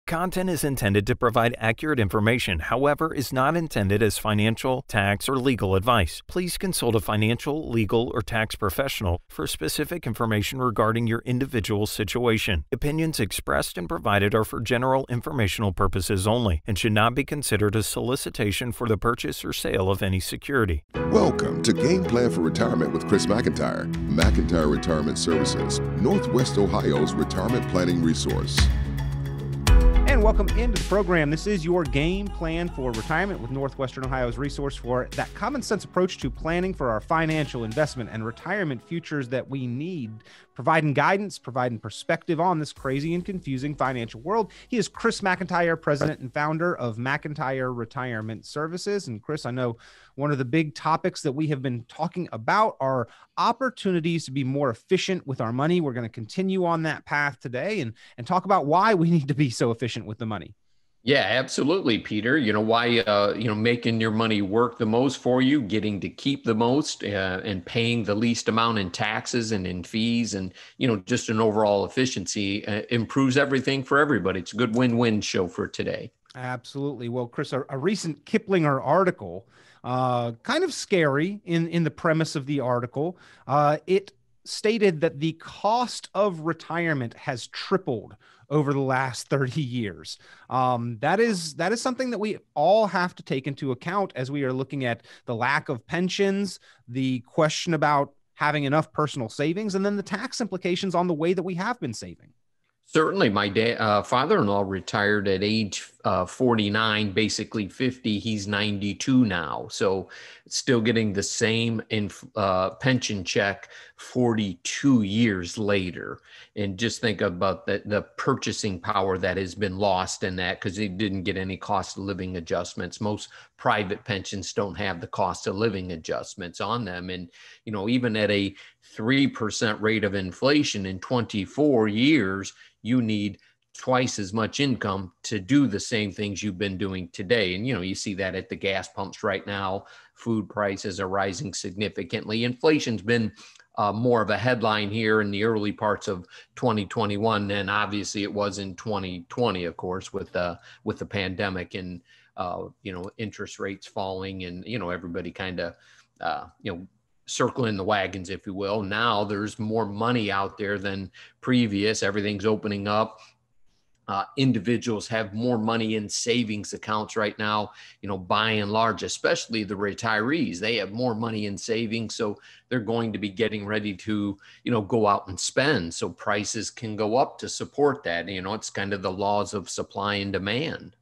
Content is intended to provide accurate information, however, is not intended as financial, tax, or legal advice. Please consult a financial, legal, or tax professional for specific information regarding your individual situation. Opinions expressed and provided are for general informational purposes only and should not be considered a solicitation for the purchase or sale of any security. Welcome to Game Plan for Retirement with Chris Mcintire. McIntyre Retirement Services, Northwest Ohio's retirement planning resource. And welcome into the program. This is your Game Plan for Retirement with Northwestern Ohio's resource for that common sense approach to planning for our financial investment and retirement futures that we need, providing guidance, providing perspective on this crazy and confusing financial world. He is Chris Mcintire, president and founder of McIntyre Retirement Services. And Chris, I know one of the big topics that we have been talking about are opportunities to be more efficient with our money. We're going to continue on that path today and talk about why we need to be so efficient with the money. Yeah, absolutely, Peter. Why, making your money work the most for you, getting to keep the most and paying the least amount in taxes and in fees and, just an overall efficiency improves everything for everybody. It's a good win-win show for today. Absolutely. Well, Chris, a recent Kiplinger article, kind of scary in the premise of the article, it stated that the cost of retirement has tripled over the last 30 years. That is something that we all have to take into account as we are looking at the lack of pensions, the question about having enough personal savings, and then the tax implications on the way that we have been saving. Certainly. My father-in-law retired at age 49, basically 50. He's 92 now. So still getting the same pension check 42 years later. And just think about the purchasing power that has been lost in that because he didn't get any cost of living adjustments. Most private pensions don't have the cost of living adjustments on them. And, even at a 3% rate of inflation in 24 years, you need twice as much income to do the same things you've been doing today. And, you see that at the gas pumps right now. Food prices are rising significantly. Inflation's been more of a headline here in the early parts of 2021 than obviously it was in 2020, of course, with the pandemic and, interest rates falling and, everybody kind of, circling the wagons, if you will. Now there's more money out there than previous. Everything's opening up. Individuals have more money in savings accounts right now, by and large, especially the retirees. They have more money in savings, so they're going to be getting ready to, go out and spend. So prices can go up to support that. It's kind of the laws of supply and demand.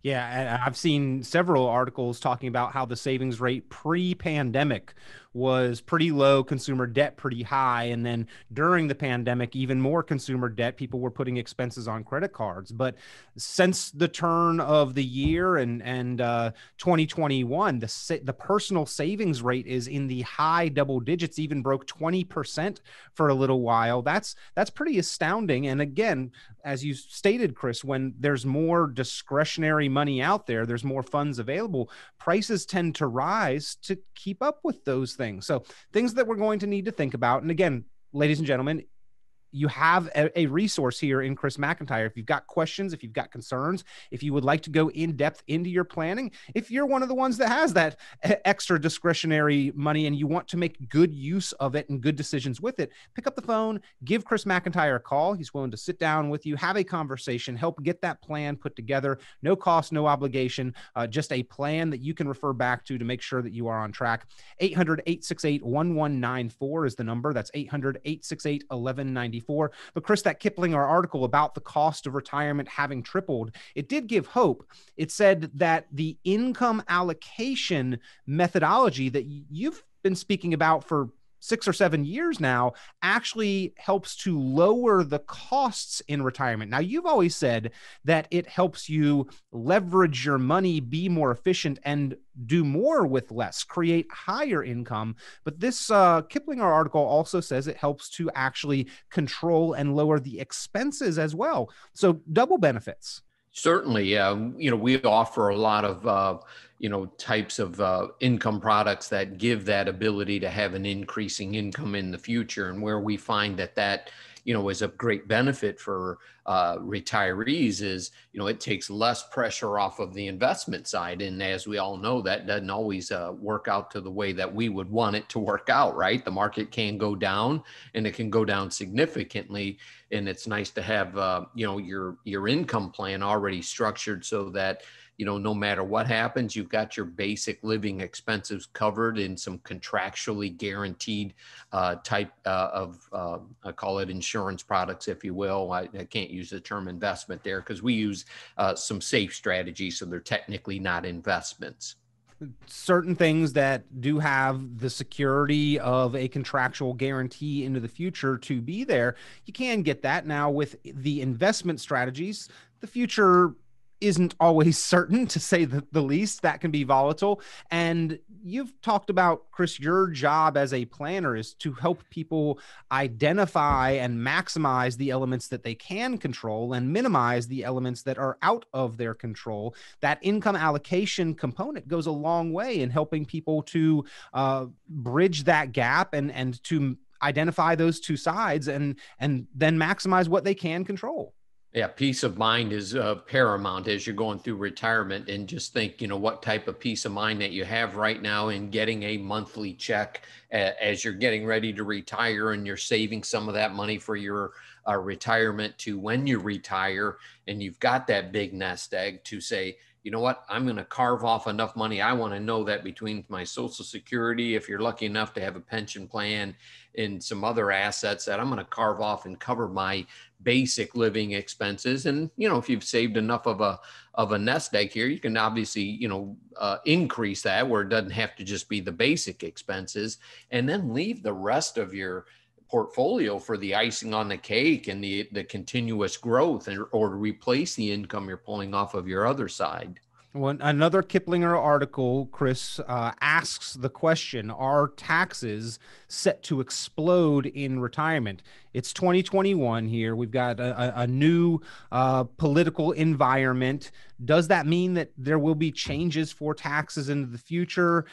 Yeah, I've seen several articles talking about how the savings rate pre-pandemic was pretty low, consumer debt pretty high, and then during the pandemic, even more consumer debt. People were putting expenses on credit cards. But since the turn of the year and 2021, the personal savings rate is in the high double digits, even broke 20% for a little while. That's pretty astounding. And again, as you stated, Chris, when there's more discretionary money out there, there's more funds available, prices tend to rise to keep up with those things. So things that we're going to need to think about. And again, ladies and gentlemen, you have a resource here in Chris Mcintire. If you've got questions, if you've got concerns, if you would like to go in depth into your planning, if you're one of the ones that has that extra discretionary money and you want to make good use of it and good decisions with it, pick up the phone, give Chris Mcintire a call. He's willing to sit down with you, have a conversation, help get that plan put together. No cost, no obligation, just a plan that you can refer back to make sure that you are on track. 800-868-1194 is the number. That's 800-868-1194. But Chris, that Kiplinger article about the cost of retirement having tripled, it did give hope. It said that the income allocation methodology that you've been speaking about for 6 or 7 years now actually helps to lower the costs in retirement. Now, you've always said that it helps you leverage your money, be more efficient, and do more with less, create higher income. But this Kiplinger article also says it helps to actually control and lower the expenses as well. So double benefits. Certainly. We offer a lot of, types of income products that give that ability to have an increasing income in the future. And where we find that is a great benefit for retirees is, it takes less pressure off of the investment side. And as we all know, that doesn't always work out to the way that we would want it to work out, right? The market can go down, and it can go down significantly. And it's nice to have, your income plan already structured so that, no matter what happens, you've got your basic living expenses covered in some contractually guaranteed type of, I call it insurance products, if you will. I can't use the term investment there because we use some safe strategies, so they're technically not investments. Certain things that do have the security of a contractual guarantee into the future to be there, you can get that. Now with the investment strategies, the future isn't always certain, to say the least. That can be volatile. And you've talked about, Chris, your job as a planner is to help people identify and maximize the elements that they can control and minimize the elements that are out of their control. That income allocation component goes a long way in helping people to bridge that gap and to identify those two sides and then maximize what they can control. Yeah, peace of mind is paramount as you're going through retirement, and just think, what type of peace of mind that you have right now in getting a monthly check as you're getting ready to retire, and you're saving some of that money for your retirement to when you retire, and you've got that big nest egg to say, you know what, I'm going to carve off enough money. I want to know that between my Social Security, if you're lucky enough to have a pension plan, and some other assets, that I'm going to carve off and cover my basic living expenses. And, if you've saved enough of a nest egg here, you can obviously, increase that where it doesn't have to just be the basic expenses, and then leave the rest of your portfolio for the icing on the cake and the continuous growth, or to replace the income you're pulling off of your other side. Well, another Kiplinger article, Chris, asks the question, are taxes set to explode in retirement? It's 2021 here. We've got a new political environment. Does that mean that there will be changes for taxes into the future?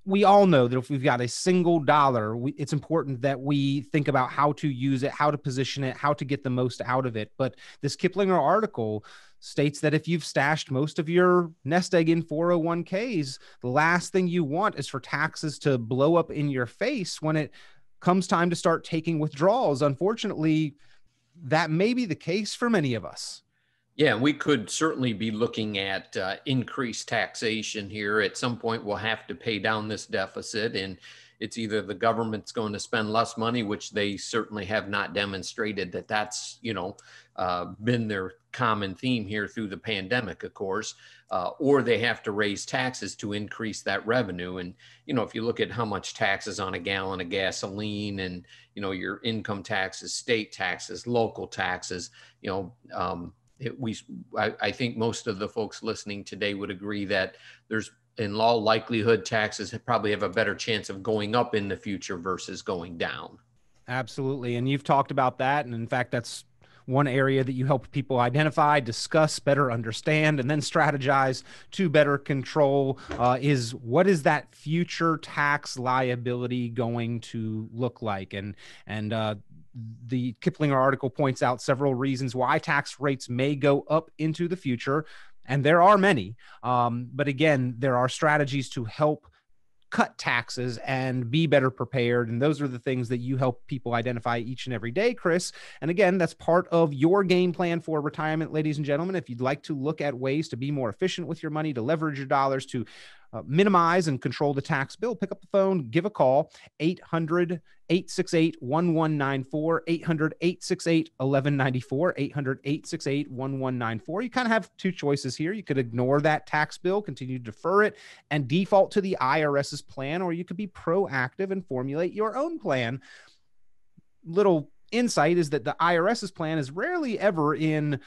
We all know that if we've got a single dollar, it's important that we think about how to use it, how to position it, how to get the most out of it. But this Kiplinger article states that if you've stashed most of your nest egg in 401ks, the last thing you want is for taxes to blow up in your face when it comes time to start taking withdrawals. Unfortunately, that may be the case for many of us. Yeah, we could certainly be looking at increased taxation here. At some point, we'll have to pay down this deficit, and it's either the government's going to spend less money, which they certainly have not demonstrated that that's, been their common theme here through the pandemic, of course, or they have to raise taxes to increase that revenue. And, if you look at how much taxes on a gallon of gasoline and, your income taxes, state taxes, local taxes, I think most of the folks listening today would agree that there's, in all likelihood, taxes probably have a better chance of going up in the future versus going down. Absolutely. And you've talked about that. And in fact, that's one area that you help people identify, discuss, better understand, and then strategize to better control is what is that future tax liability going to look like? And the Kiplinger article points out several reasons why tax rates may go up into the future. And there are many. But again, there are strategies to help cut taxes and be better prepared. And those are the things that you help people identify each and every day, Chris. And again, that's part of your game plan for retirement, ladies and gentlemen. If you'd like to look at ways to be more efficient with your money, to leverage your dollars, to minimize and control the tax bill, pick up the phone, give a call, 800-868-1194, 800-868-1194, 800-868-1194. You kind of have two choices here. You could ignore that tax bill, continue to defer it, and default to the IRS's plan, or you could be proactive and formulate your own plan. Little insight is that the IRS's plan is rarely ever in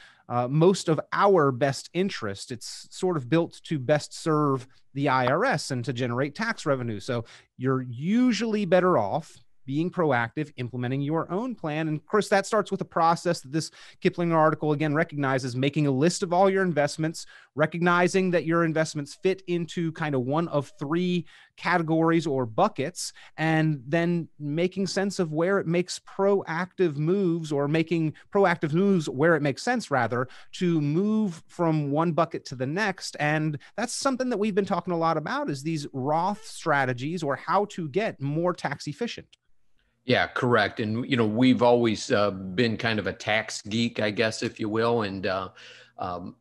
most of our best interest. It's sort of built to best serve the IRS and to generate tax revenue. So you're usually better off being proactive, implementing your own plan. And Chris, that starts with a process that this Kiplinger article again recognizes: making a list of all your investments, recognizing that your investments fit into kind of one of three categories or buckets, and then making sense of where it makes proactive moves, or making proactive moves where it makes sense, rather, to move from one bucket to the next. And that's something that we've been talking a lot about, is these Roth strategies, or how to get more tax efficient. Yeah, correct. And, we've always been kind of a tax geek, I guess, if you will. And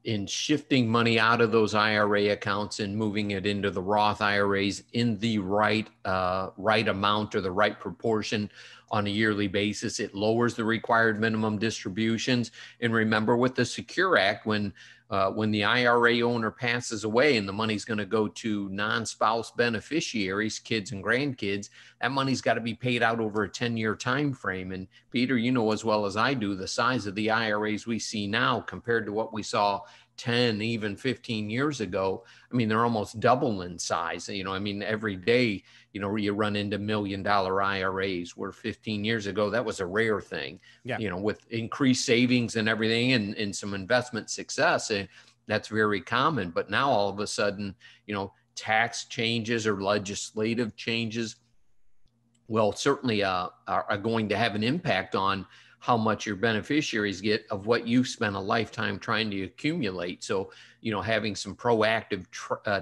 in shifting money out of those IRA accounts and moving it into the Roth IRAs in the right amount, or the right proportion on a yearly basis, it lowers the required minimum distributions. And remember, with the Secure Act, when the IRA owner passes away and the money's going to go to non-spouse beneficiaries, kids and grandkids, that money's got to be paid out over a 10-year time frame. And Peter, you know as well as I do, the size of the IRAs we see now compared to what we saw 10, even 15 years ago, I mean, they're almost double in size. Every day, you run into $1 million IRAs, where 15 years ago, that was a rare thing. Yeah. With increased savings and everything, and some investment success, that's very common. But now all of a sudden, tax changes or legislative changes, well, certainly are going to have an impact on how much your beneficiaries get of what you've spent a lifetime trying to accumulate. So, having some proactive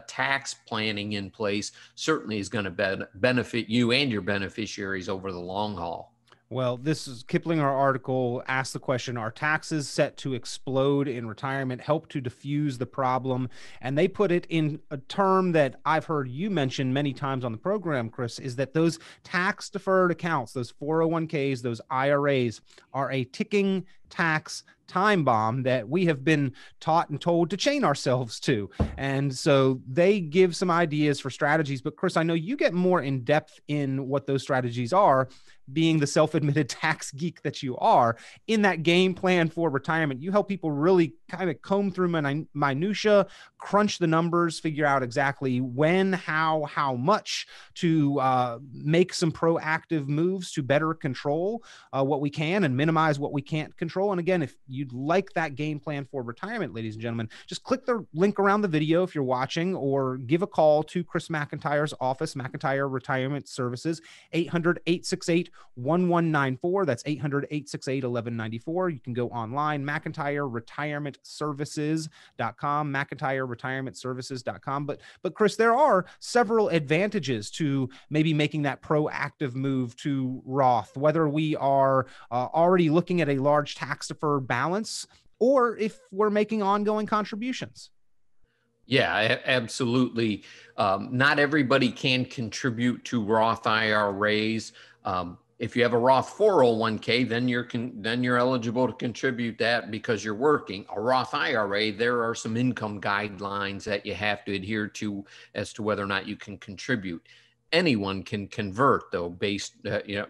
tax planning in place certainly is going to benefit you and your beneficiaries over the long haul. Well, this is Kiplinger article asked the question, are taxes set to explode in retirement? Help to diffuse the problem. And they put it in a term that I've heard you mention many times on the program, Chris, is that those tax deferred accounts, those 401ks, those IRAs, are a ticking tax time bomb that we have been taught and told to chain ourselves to. And so they give some ideas for strategies. But Chris, I know you get more in depth in what those strategies are, being the self-admitted tax geek that you are. In that game plan for retirement, you help people really kind of comb through minutia, crunch the numbers, figure out exactly when, how much to make some proactive moves to better control what we can and minimize what we can't control. And again, if you'd like that game plan for retirement, ladies and gentlemen, just click the link around the video if you're watching, or give a call to Chris McIntire's office, McIntyre Retirement Services, 800-868-1194. That's 800-868-1194. You can go online, McIntyreRetirementServices.com, McIntyreRetirementServices.com. But Chris, there are several advantages to maybe making that proactive move to Roth, whether we are already looking at a large tax deferred balance, or if we're making ongoing contributions. Yeah, absolutely. Not everybody can contribute to Roth IRAs. If you have a Roth 401k, then you're eligible to contribute that because you're working. A Roth IRA, there are some income guidelines that you have to adhere to as to whether or not you can contribute. Anyone can convert, though, based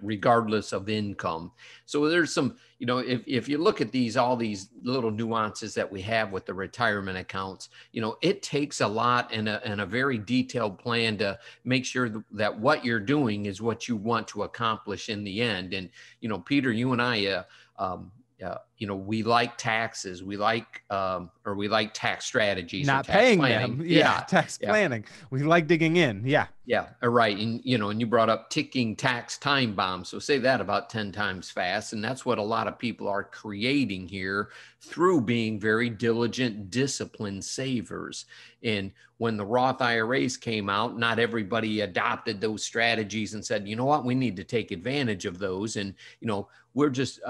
regardless of income. So there's some, if you look at all these little nuances that we have with the retirement accounts, it takes a lot and a very detailed plan to make sure that what you're doing is what you want to accomplish in the end. And Peter, you and I, we like taxes. We like tax strategies. Not tax paying planning. them. Yeah. Tax planning. We like digging in. Yeah. Yeah. Right. And, and you brought up ticking tax time bombs. So say that about 10 times fast. And that's what a lot of people are creating here through being very diligent, disciplined savers. And when the Roth IRAs came out, not everybody adopted those strategies and said, you know what, we need to take advantage of those. And, we're just,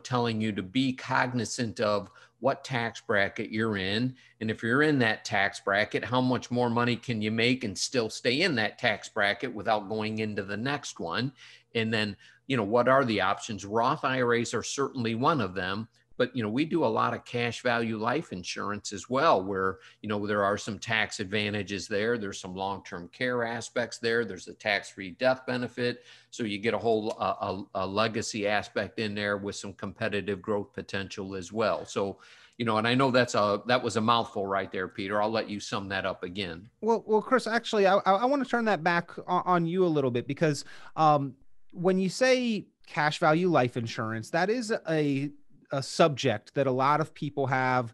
telling you to be cognizant of what tax bracket you're in. And if you're in that tax bracket, how much more money can you make and still stay in that tax bracket without going into the next one? And then, what are the options? Roth IRAs are certainly one of them. But, we do a lot of cash value life insurance as well, where, there are some tax advantages there. There's some long-term care aspects there. There's a tax-free death benefit. So you get a whole a legacy aspect in there with some competitive growth potential as well. So, and I know that was a mouthful right there, Peter. I'll let you sum that up again. Well, Chris, actually, I want to turn that back on you a little bit, because when you say cash value life insurance, that is a a subject that a lot of people have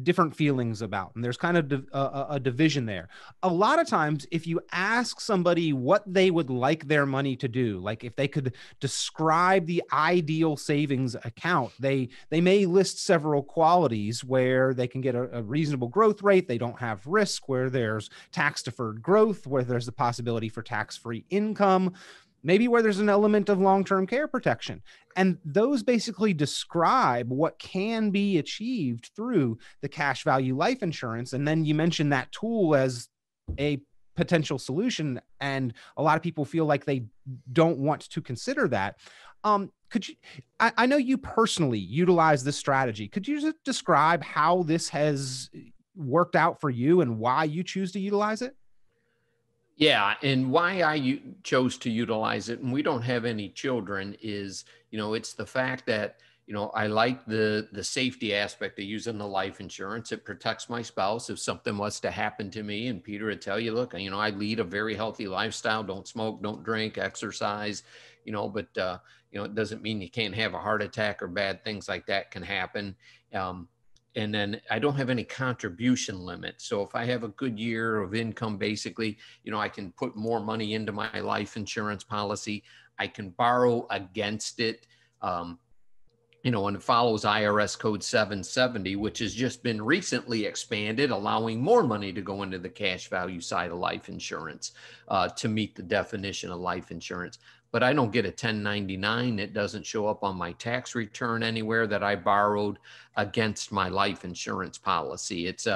different feelings about, and there's kind of a division there. A lot of times, if you ask somebody what they would like their money to do, like if they could describe the ideal savings account, they may list several qualities where they can get a reasonable growth rate, they don't have risk, where there's tax deferred growth, where there's the possibility for tax-free income, maybe where there's an element of long-term care protection. And those basically describe what can be achieved through the cash value life insurance. And then you mentioned that tool as a potential solution, and a lot of people feel like they don't want to consider that. Could you, I know you personally utilize this strategy. Could you just describe how this has worked out for you and why you choose to utilize it? Yeah, and why I chose to utilize it, and we don't have any children, is, it's the fact that, I like the safety aspect of using the life insurance. It protects my spouse if something was to happen to me, and Peter would tell you, look, I lead a very healthy lifestyle, don't smoke, don't drink, exercise, but, it doesn't mean you can't have a heart attack or bad things like that can happen. And then I don't have any contribution limit. So if I have a good year of income, basically, I can put more money into my life insurance policy. I can borrow against it, and it follows IRS code 770, which has just been recently expanded, allowing more money to go into the cash value side of life insurance to meet the definition of life insurance. But I don't get a 1099. It doesn't show up on my tax return anywhere that I borrowed against my life insurance policy. It's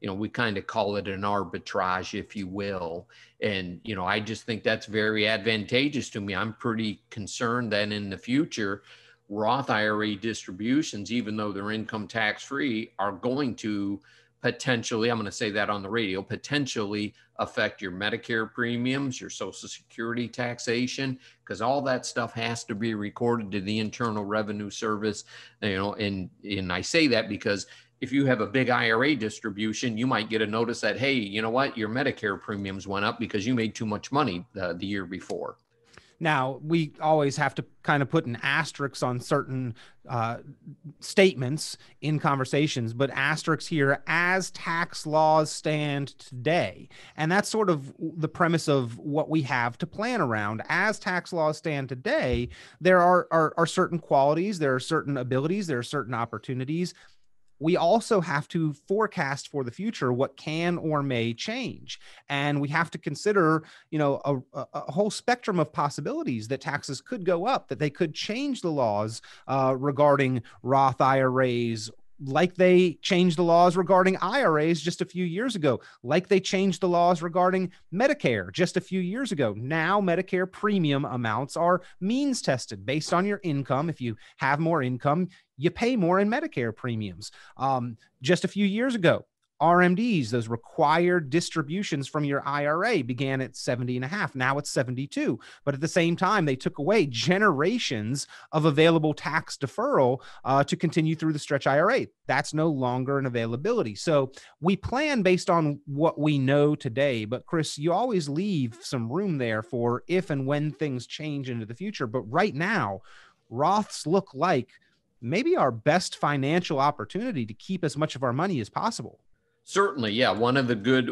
we kind of call it an arbitrage, if you will. And, I just think that's very advantageous to me. I'm pretty concerned that in the future, Roth IRA distributions, even though they're income tax free, are going to potentially, I'm going to say that on the radio, potentially affect your Medicare premiums, your Social Security taxation, because all that stuff has to be recorded to the Internal Revenue Service. And I say that because if you have a big IRA distribution, you might get a notice that, hey, you know what, your Medicare premiums went up because you made too much money the year before. Now, we always have to kind of put an asterisk on certain statements in conversations, but asterisks here, as tax laws stand today. And that's sort of the premise of what we have to plan around. As tax laws stand today, there are certain qualities, there are certain abilities, there are certain opportunities. We also have to forecast for the future what can or may change. And we have to consider, a whole spectrum of possibilities that taxes could go up, that they could change the laws regarding Roth IRAs, like they changed the laws regarding IRAs just a few years ago, like they changed the laws regarding Medicare just a few years ago. Now, Medicare premium amounts are means tested based on your income. If you have more income, you pay more in Medicare premiums. Just a few years ago, RMDs, those required distributions from your IRA, began at 70.5. Now it's 72. But at the same time, they took away generations of available tax deferral to continue through the stretch IRA. That's no longer an availability. So we plan based on what we know today. But Chris, you always leave some room there for if and when things change into the future. But right now, Roths look like maybe our best financial opportunity to keep as much of our money as possible. Certainly, yeah. One of the good,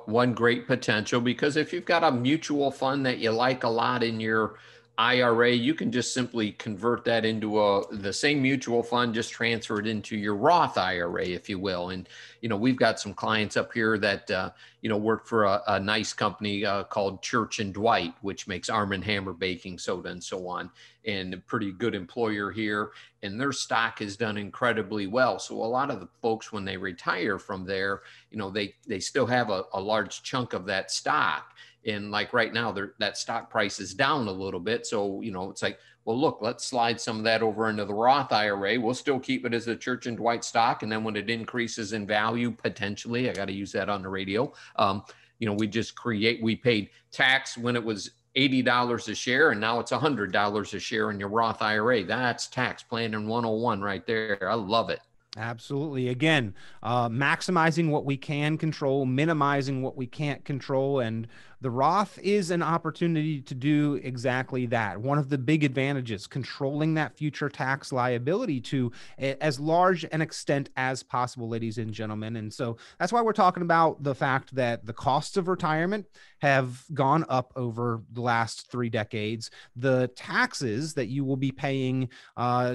one great potential, because if you've got a mutual fund that you like a lot in your IRA, you can just simply convert that into the same mutual fund, just transfer it into your Roth IRA, if you will. And, we've got some clients up here that, work for a nice company called Church and Dwight, which makes Arm & Hammer baking soda and so on, and a pretty good employer here. And their stock has done incredibly well. So a lot of the folks, when they retire from there, they still have a large chunk of that stock. And like right now, that stock price is down a little bit. So, it's like, well, look, let's slide some of that over into the Roth IRA. We'll still keep it as a Church and Dwight stock. And then when it increases in value, potentially, I got to use that on the radio. We paid tax when it was $80 a share, and now it's $100 a share in your Roth IRA. That's tax planning 101 right there. I love it. Absolutely. Again, maximizing what we can control, minimizing what we can't control. And the Roth is an opportunity to do exactly that. One of the big advantages, controlling that future tax liability to as large an extent as possible, ladies and gentlemen. And so that's why we're talking about the fact that the costs of retirement have gone up over the last 3 decades. The taxes that you will be paying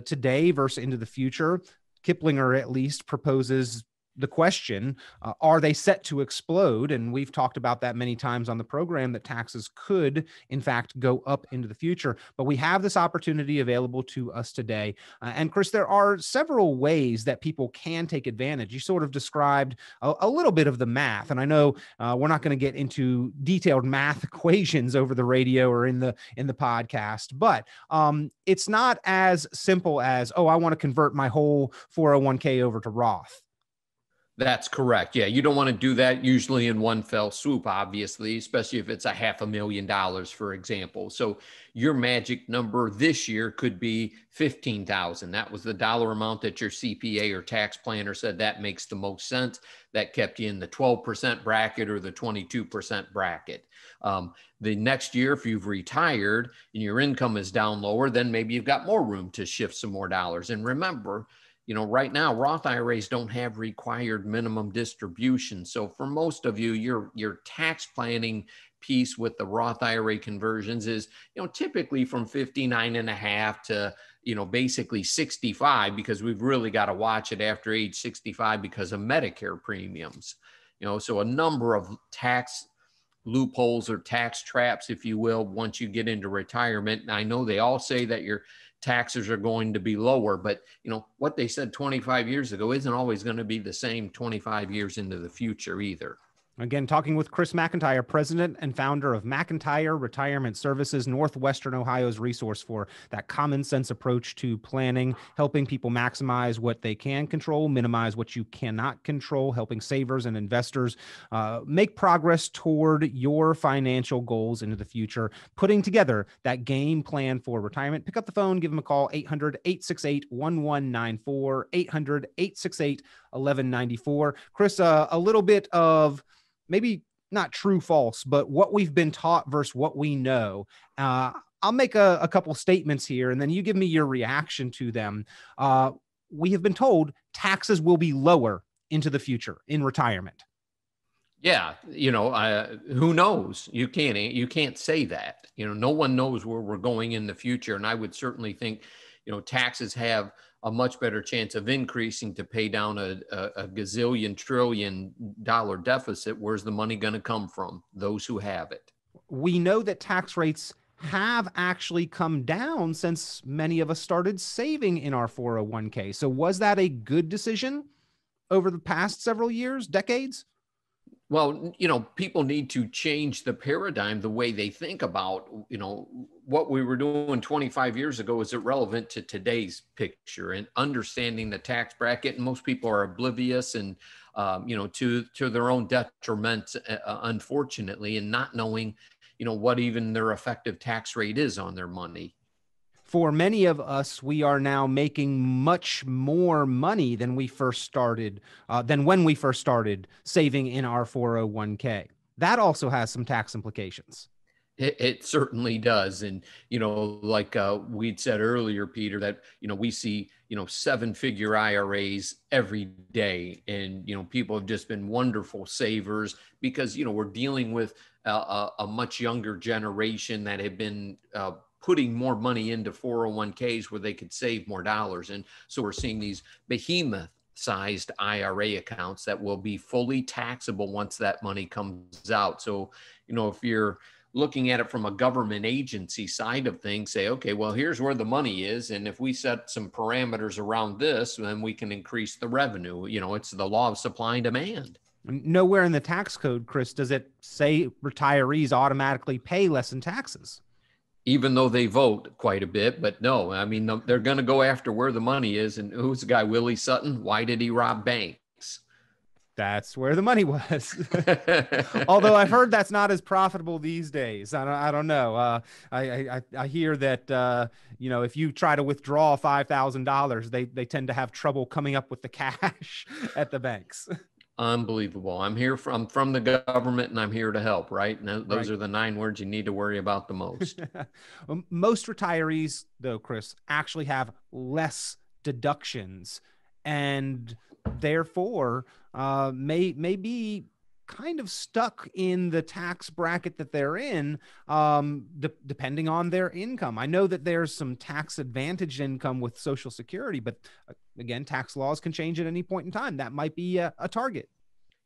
today versus into the future, Kiplinger at least proposes the question, are they set to explode? And we've talked about that many times on the program, that taxes could, in fact, go up into the future. But we have this opportunity available to us today. And Chris, there are several ways that people can take advantage. You sort of described a little bit of the math. And I know we're not going to get into detailed math equations over the radio or in the podcast, but it's not as simple as, oh, I want to convert my whole 401k over to Roth. That's correct. Yeah, you don't want to do that usually in one fell swoop, obviously, especially if it's a $500,000, for example. So your magic number this year could be 15,000. That was the dollar amount that your CPA or tax planner said that makes the most sense. That kept you in the 12% bracket or the 22% bracket. The next year, if you've retired and your income is down lower, then maybe you've got more room to shift some more dollars. And remember, right now, Roth IRAs don't have required minimum distribution. So for most of you, your tax planning piece with the Roth IRA conversions is, typically from 59 and a half to, basically 65, because we've really got to watch it after age 65 because of Medicare premiums. So a number of tax loopholes or tax traps, if you will, once you get into retirement. And I know they all say that your taxes are going to be lower, but what they said 25 years ago isn't always going to be the same 25 years into the future either. Again, talking with Chris Mcintire, president and founder of Mcintire Retirement Services, Northwestern Ohio's resource for that common sense approach to planning, helping people maximize what they can control, minimize what you cannot control, helping savers and investors make progress toward your financial goals into the future, putting together that game plan for retirement. Pick up the phone, give them a call, 800-868-1194, 800-868-1194. Chris, a little bit of maybe not true, false, but what we've been taught versus what we know. I'll make a couple statements here, and then you give me your reaction to them. We have been told taxes will be lower into the future in retirement. Yeah. Who knows? You can't say that. No one knows where we're going in the future. And I would certainly think, taxes have a much better chance of increasing to pay down a gazillion trillion dollar deficit. Where's the money going to come from? Those who have it. We know that tax rates have actually come down since many of us started saving in our 401k. So was that a good decision over the past several years, decades? Well, people need to change the paradigm, the way they think about, what we were doing 25 years ago is irrelevant to today's picture, and understanding the tax bracket. And most people are oblivious and, to their own detriment, unfortunately, and not knowing, what even their effective tax rate is on their money. For many of us, we are now making much more money than we first started, than when we first started saving in our 401k. That also has some tax implications. It certainly does. And, like we'd said earlier, Peter, that, we see, 7-figure IRAs every day. And, people have just been wonderful savers because, we're dealing with a much younger generation that have been putting more money into 401ks where they could save more dollars. And so we're seeing these behemoth-sized IRA accounts that will be fully taxable once that money comes out. So, if you're looking at it from a government agency side of things, say, okay, well, here's where the money is. And if we set some parameters around this, then we can increase the revenue. It's the law of supply and demand. Nowhere in the tax code, Chris, does it say retirees automatically pay less in taxes. Even though they vote quite a bit, but no, I mean, they're going to go after where the money is. And who's the guy, Willie Sutton? Why did he rob banks? That's where the money was. Although I've heard that's not as profitable these days. I don't know. I hear that, if you try to withdraw $5,000, they tend to have trouble coming up with the cash at the banks. Unbelievable. I'm from the government and I'm here to help, right? And those Right. are the 9 words you need to worry about the most. Most retirees, though, Chris, actually have less deductions and therefore may be kind of stuck in the tax bracket that they're in, depending on their income. I know that there's some tax advantaged income with Social Security, but again, tax laws can change at any point in time. That might be a target.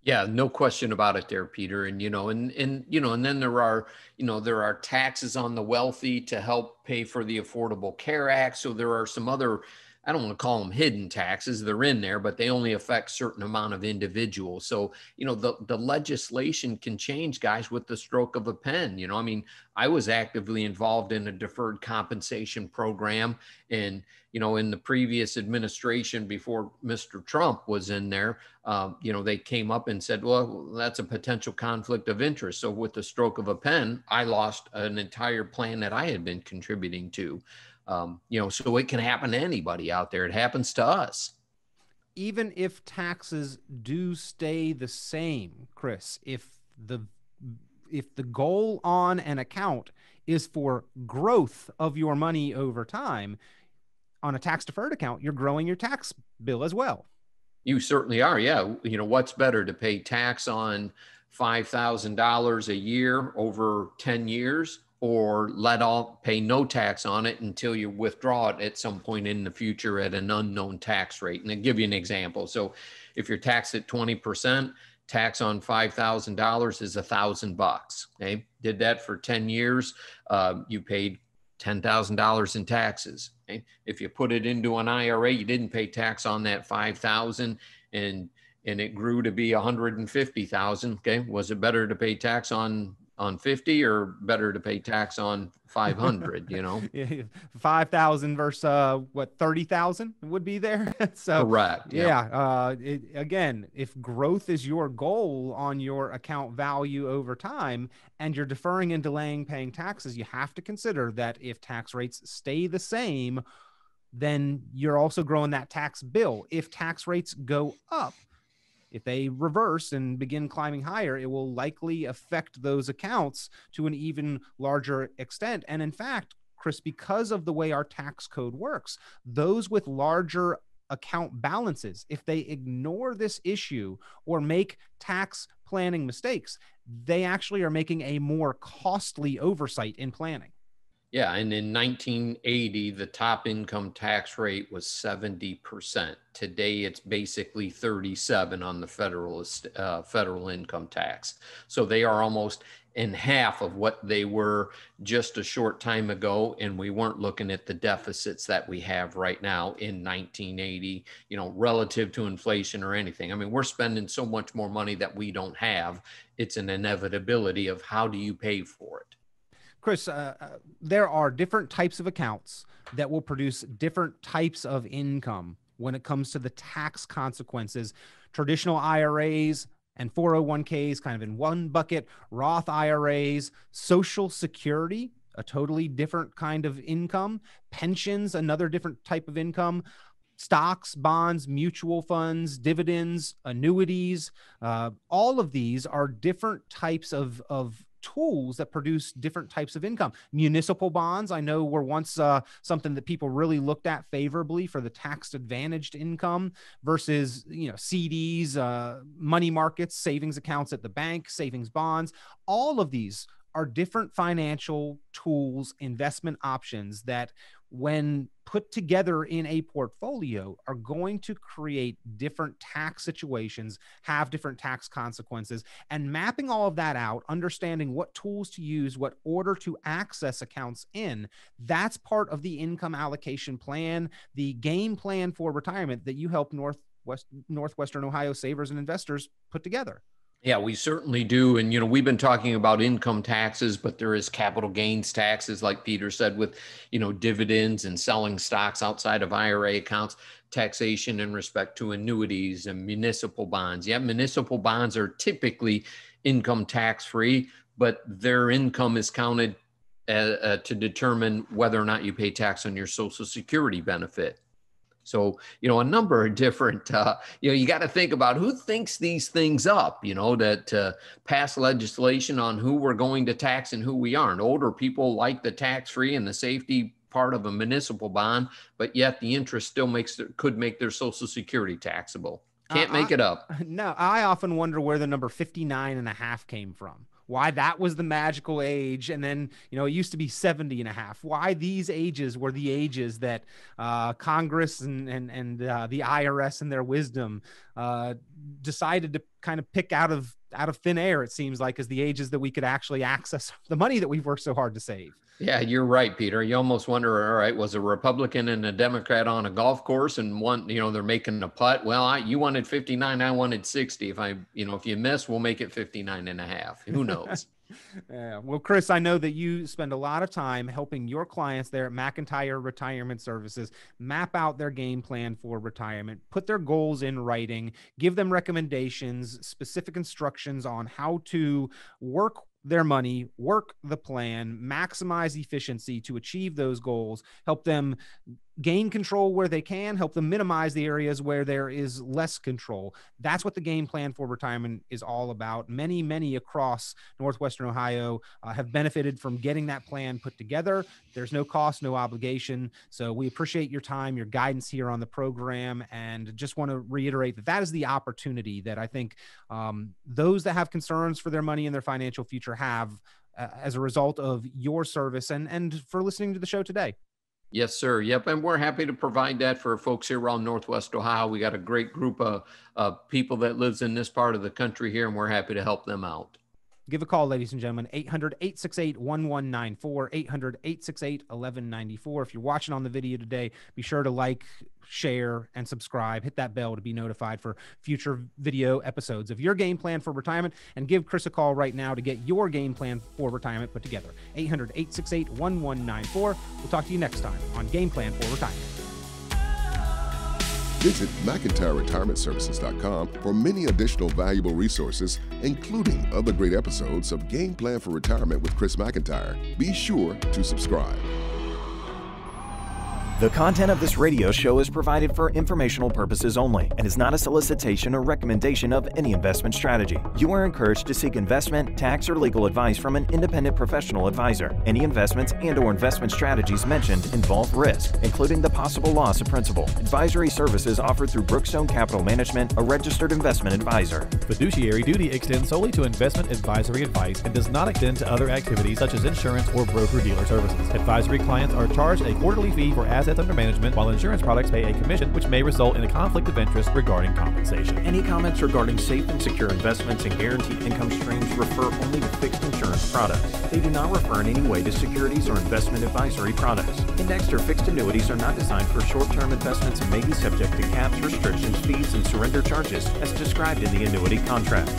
Yeah, no question about it there, Peter. And, and then there are taxes on the wealthy to help pay for the Affordable Care Act. So there are some other, I don't want to call them hidden taxes. They're in there, but they only affect certain amount of individuals. So, the legislation can change, guys, with the stroke of a pen. I was actively involved in a deferred compensation program. And, in the previous administration before Mr. Trump was in there, they came up and said, well, that's a potential conflict of interest. So with the stroke of a pen, I lost an entire plan that I had been contributing to. So it can happen to anybody out there. It happens to us. Even if taxes do stay the same, Chris, the if the goal on an account is for growth of your money over time, on a tax deferred account, you're growing your tax bill as well. You certainly are. Yeah. What's better, to pay tax on $5,000 a year over 10 years, or pay no tax on it until you withdraw it at some point in the future at an unknown tax rate? And I'll give you an example. So if you're taxed at 20%, tax on $5,000 is $1,000. Okay. Did that for 10 years. You paid $10,000 in taxes. Okay? If you put it into an IRA, you didn't pay tax on that $5,000 and it grew to be $150,000. Okay. Was it better to pay tax on 50 or better to pay tax on 500, 5,000 versus what, 30,000 would be there. So correct. yeah. Again, if growth is your goal on your account value over time and you're deferring and delaying paying taxes, you have to consider that if tax rates stay the same, then you're also growing that tax bill. If tax rates go up, if they reverse and begin climbing higher, it will likely affect those accounts to an even larger extent. And in fact, Chris, because of the way our tax code works, those with larger account balances, if they ignore this issue or make tax planning mistakes, they actually are making a more costly oversight in planning. Yeah, and in 1980, the top income tax rate was 70%. Today, it's basically 37 on the federal income tax. So they are almost in half of what they were just a short time ago, and we weren't looking at the deficits that we have right now in 1980, relative to inflation or anything. I mean, we're spending so much more money that we don't have. It's an inevitability of how do you pay for it. Chris, there are different types of accounts that will produce different types of income when it comes to the tax consequences. Traditional IRAs and 401ks kind of in one bucket, Roth IRAs, Social Security, a totally different kind of income, pensions, another different type of income, stocks, bonds, mutual funds, dividends, annuities. All of these are different types of tools that produce different types of income. Municipal bonds, I know, were once something that people really looked at favorably for the tax advantaged income versus, CDs, money markets, savings accounts at the bank, savings bonds. All of these are different financial tools, investment options that, when put together in a portfolio, are going to create different tax situations, have different tax consequences, and mapping all of that out, understanding what tools to use, what order to access accounts in, that's part of the income allocation plan, the game plan for retirement that you help Northwestern Ohio savers and investors put together. Yeah, we certainly do. And, we've been talking about income taxes, but there is capital gains taxes, like Peter said, with, dividends and selling stocks outside of IRA accounts. taxation in respect to annuities and municipal bonds. Yeah, municipal bonds are typically income tax free, but their income is counted to determine whether or not you pay tax on your Social Security benefit. So, a number of different, you got to think about who thinks these things up, that pass legislation on who we're going to tax and who we aren't. Older people like the tax-free and the safety part of a municipal bond, but yet the interest still could make their Social Security taxable. Can't make it up. No, I often wonder where the number 59.5 came from. Why that was the magical age. And then, it used to be 70.5. Why these ages were the ages that Congress and the IRS and their wisdom decided to kind of pick out of thin air, it seems like, as the ages that we could actually access the money that we've worked so hard to save. Yeah, you're right, Peter. You almost wonder, all right, was a Republican and a Democrat on a golf course and one, they're making a putt. Well, you wanted 59, I wanted 60. If you miss, we'll make it 59.5. Who knows? Yeah. Well, Chris, I know that you spend a lot of time helping your clients there at Mcintire Retirement Services map out their game plan for retirement, put their goals in writing, give them recommendations, specific instructions on how to work their money, work the plan, maximize efficiency to achieve those goals, help them gain control where they can, help them minimize the areas where there is less control. That's what the game plan for retirement is all about. Many, many across Northwestern Ohio have benefited from getting that plan put together. There's no cost, no obligation. So we appreciate your time, your guidance here on the program, and just want to reiterate that is the opportunity that I think those that have concerns for their money and their financial future have as a result of your service and for listening to the show today. Yes, sir. Yep. And we're happy to provide that for folks here around Northwest Ohio. We got a great group of people that lives in this part of the country here, and we're happy to help them out. Give a call, ladies and gentlemen, 800-868-1194, 800-868-1194. If you're watching on the video today, be sure to like, share, and subscribe. Hit that bell to be notified for future video episodes of your game plan for retirement, and give Chris a call right now to get your game plan for retirement put together. 800-868-1194. We'll talk to you next time on Game Plan for Retirement. Visit McIntyreRetirementServices.com for many additional valuable resources, including other great episodes of Game Plan for Retirement with Chris Mcintire. Be sure to subscribe. The content of this radio show is provided for informational purposes only and is not a solicitation or recommendation of any investment strategy. You are encouraged to seek investment, tax, or legal advice from an independent professional advisor. Any investments and/or investment strategies mentioned involve risk, including the possible loss of principal. Advisory services offered through Brookstone Capital Management, a registered investment advisor. Fiduciary duty extends solely to investment advisory advice and does not extend to other activities such as insurance or broker-dealer services. Advisory clients are charged a quarterly fee for assets under management, while insurance products pay a commission, which may result in a conflict of interest regarding compensation. Any comments regarding safe and secure investments and guaranteed income streams refer only to fixed insurance products. They do not refer in any way to securities or investment advisory products. Indexed or fixed annuities are not designed for short-term investments and may be subject to caps, restrictions, fees, and surrender charges as described in the annuity contract.